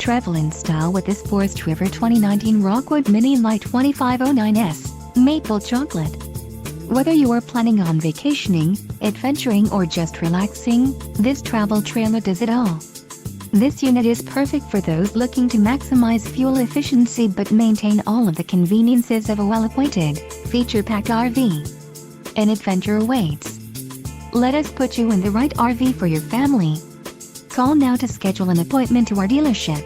travel in style with this Forest River 2019 Rockwood Mini Lite 2509S, Maple Chocolate. Whether you are planning on vacationing, adventuring or just relaxing, this travel trailer does it all. This unit is perfect for those looking to maximize fuel efficiency but maintain all of the conveniences of a well-appointed, feature-packed RV. An adventure awaits. Let us put you in the right RV for your family. Call now to schedule an appointment to our dealership.